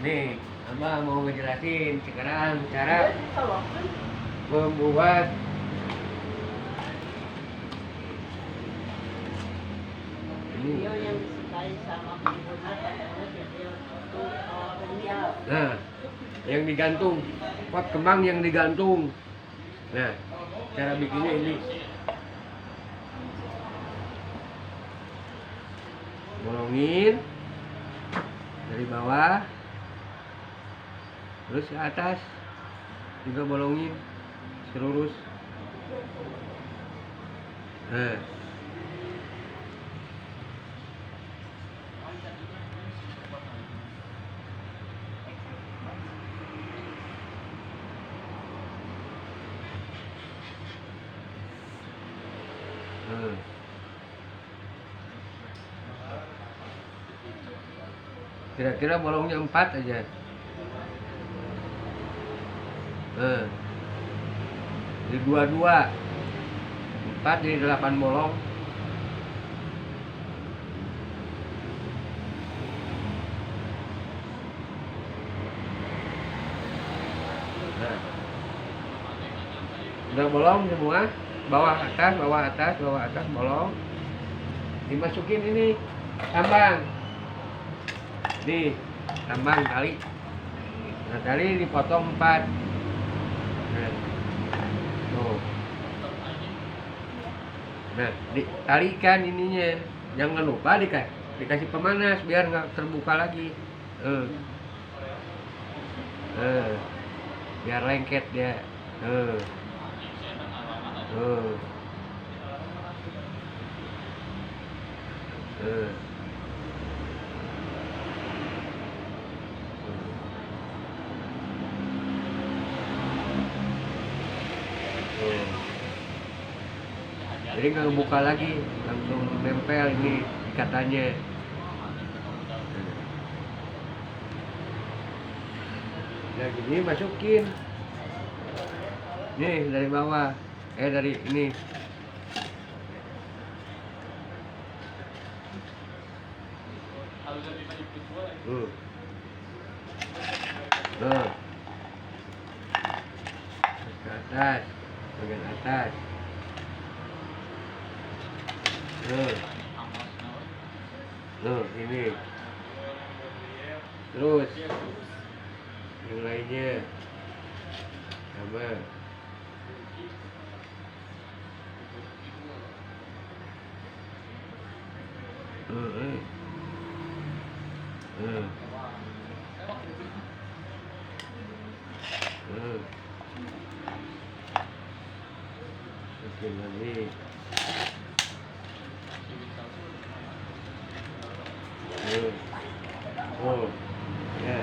Nih, Abah mau ngejelasin sekarang cara membuat Video yang disukai sama pengguna adalah video tutorial. nah, yang digantung, pot kembang yang digantung. Nah, cara bikinnya ini. Bolongin dari bawah, terus ke atas juga bolongin selurus. Nah, kira-kira bolongnya 4 aja. Jadi 22, 4 jadi 8 bolong. Nah, udah bolong semua, bawah atas, bawah atas, bawah atas bolong. Dimasukin ini tambang. Nih, tambang tali. Nah, tali dipotong 4. Nah, tuh. Nah, ditalikan ininya. Jangan lupa dikasih pemanas biar nggak terbuka lagi. Biar lengket dia. Jadi nggak buka lagi, langsung nempel ini ikatannya. Nah gini masukin. Nih dari bawah, dari ini. Nah, ke atas, bagian atas. Ini. Terus yang lainnya sama. Bikin lagi. Ya.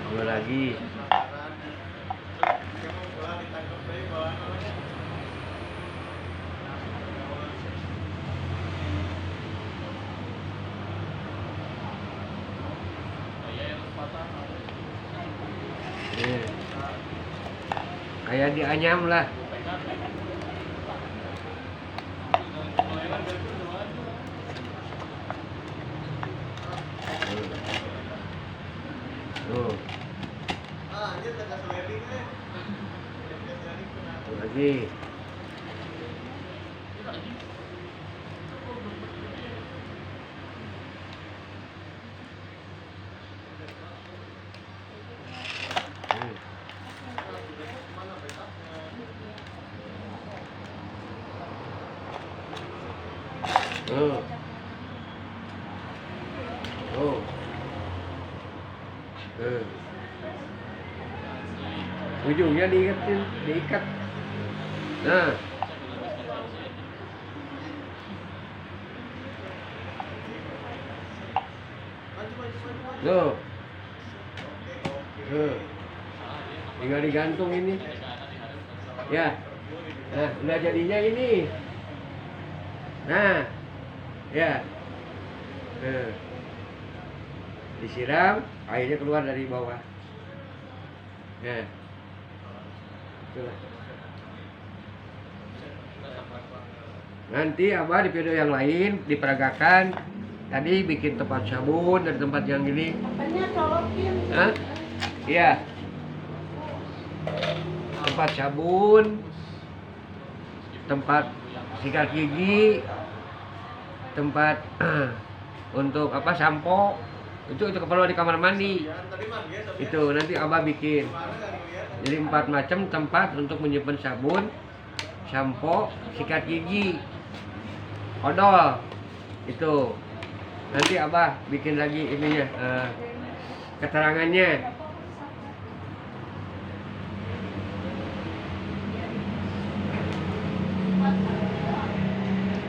Dua lagi. Kayak dianyam lah. Lagi. Ujungnya diikat. Nah, tuh, tinggal digantung ini. Ya, nah udah jadinya ini. Nah, ya, disiram, airnya keluar dari bawah. Nah, itulah. Nanti Abah di video yang lain diperagakan Tadi bikin tempat sabun dan tempat yang ini. Makanya colokin. Hah? Iya. Tempat sabun, tempat sikat gigi, tempat untuk apa sampo. Itu keperluan di kamar mandi. Itu nanti Abah bikin. Jadi 4 macam tempat untuk menyimpan sabun, sampo, sikat gigi, odol. Itu. Nanti Abah bikin lagi ininya keterangannya.